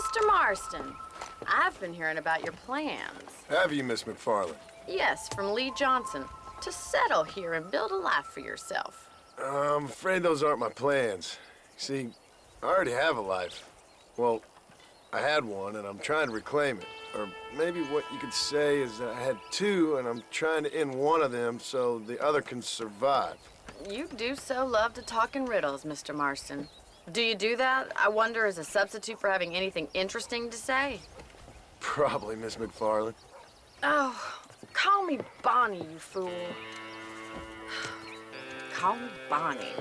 Mr. Marston, I've been hearing about your plans. Have you, Miss McFarland? Yes, from Lee Johnson, to settle here and build a life for yourself. I'm afraid those aren't my plans. See, I already have a life. Well, I had one, and I'm trying to reclaim it. Or maybe what you could say is that I had two, and I'm trying to end one of them so the other can survive. You do so love to talk in riddles, Mr. Marston. Do you do that, I wonder, as a substitute for having anything interesting to say? Probably, Miss McFarland. Oh, call me Bonnie, you fool. Call me Bonnie.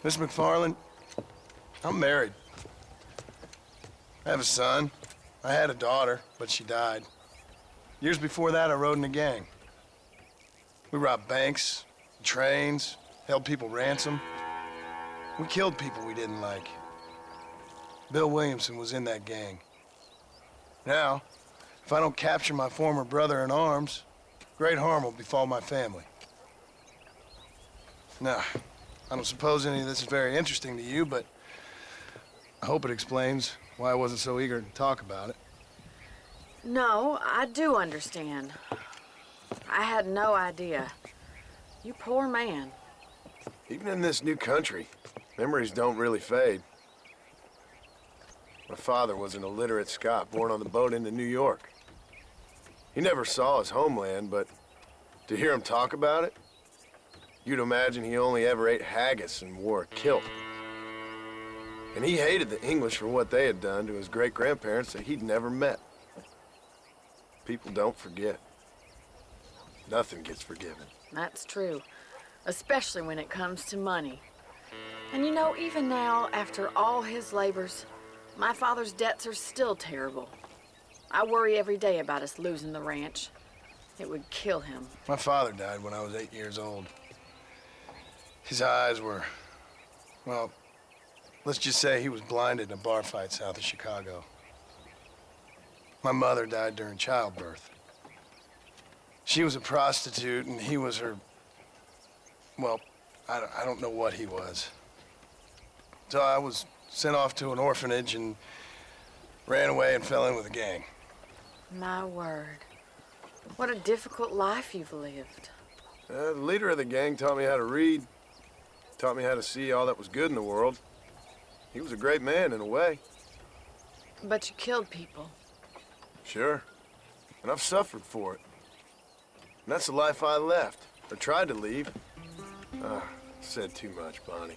Miss McFarland, I'm married. I have a son. I had a daughter, but she died. Years before that, I rode in a gang. We robbed banks, trains, held people ransom. We killed people we didn't like. Bill Williamson was in that gang. Now, if I don't capture my former brother in arms, great harm will befall my family. Now, I don't suppose any of this is very interesting to you, but I hope it explains why I wasn't so eager to talk about it. No, I do understand. I had no idea. You poor man. Even in this new country, memories don't really fade. My father was an illiterate Scot born on the boat into New York. He never saw his homeland, but to hear him talk about it, you'd imagine he only ever ate haggis and wore a kilt. And he hated the English for what they had done to his great-grandparents that he'd never met. People don't forget. Nothing gets forgiven. That's true, especially when it comes to money. And you know, even now, after all his labors, my father's debts are still terrible. I worry every day about us losing the ranch. It would kill him. My father died when I was 8 years old. His eyes were, well, let's just say he was blinded in a bar fight south of Chicago. My mother died during childbirth. She was a prostitute, and he was her, well, I don't know what he was. So I was sent off to an orphanage and ran away and fell in with a gang. My word. What a difficult life you've lived. The leader of the gang taught me how to read, taught me how to see all that was good in the world. He was a great man in a way. But you killed people. Sure. And I've suffered for it. And that's the life I left, or tried to leave. Said too much, Bonnie.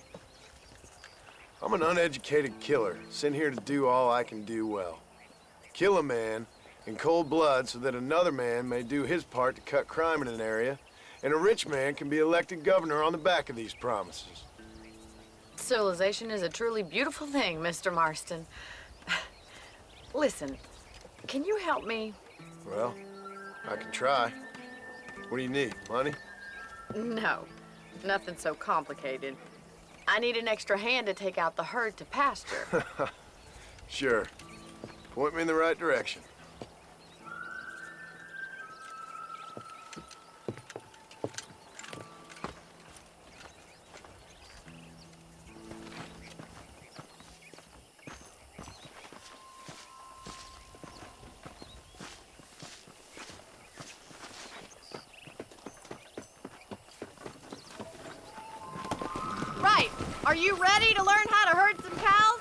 I'm an uneducated killer, sent here to do all I can do well. Kill a man in cold blood so that another man may do his part to cut crime in an area, and a rich man can be elected governor on the back of these promises. Civilization is a truly beautiful thing, Mr. Marston. Listen, can you help me? Well, I can try. What do you need, money? No, nothing so complicated. I need an extra hand to take out the herd to pasture. Sure. Point me in the right direction. Right. Are you ready to learn how to herd some cows?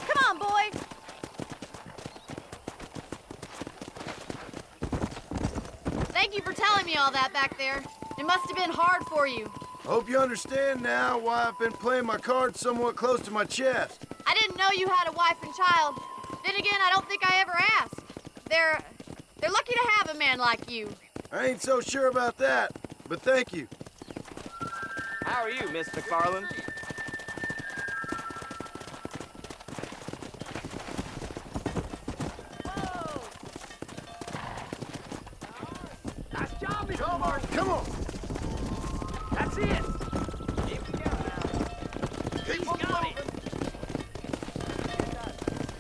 Come on, boys. Thank you for telling me all that back there. It must have been hard for you. Hope you understand now why I've been playing my cards somewhat close to my chest. I didn't know you had a wife and child. Then again, I don't think I ever asked. They're lucky to have a man like you. I ain't so sure about that, but thank you. How are you, Miss McFarland? Nice job, Mr. Come on, Martin. come on. That's it. Keep it going now. Keep He's got it.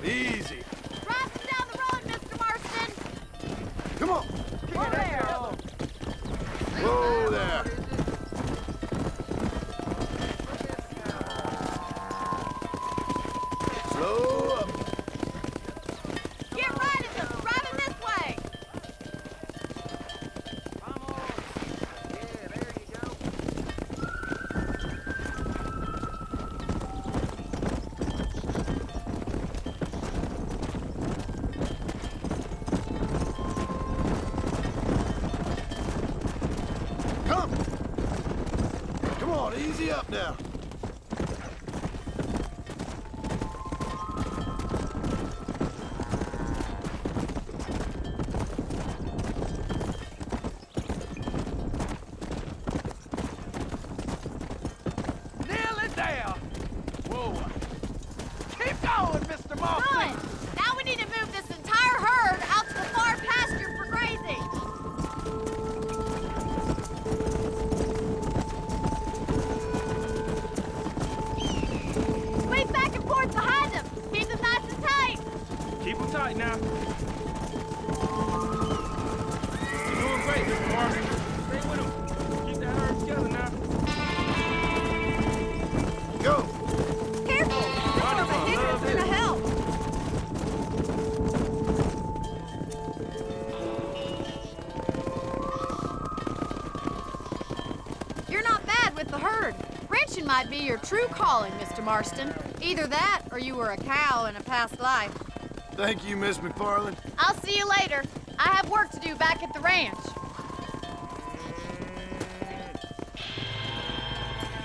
Easy. Drive them down the road, Mr. Marston. Come on. Over there. Whoa there. down. Nearly there. Whoa. Keep going, Mr. Mosley. Good. Now we need to move this entire herd out to the far pasture for grazing. Sweep back and forth behind them. Keep them nice and tight. Keep them tight now. You're doing great, Mr. Marston. Stay with him. Keep that herd together now. Go! Careful. More of a hiccup than a help. You're not bad with the herd. Ranching might be your true calling, Mr. Marston. Either that, or you were a cow in a past life. Thank you, Miss McFarland. I'll see you later. I have work to do back at the ranch.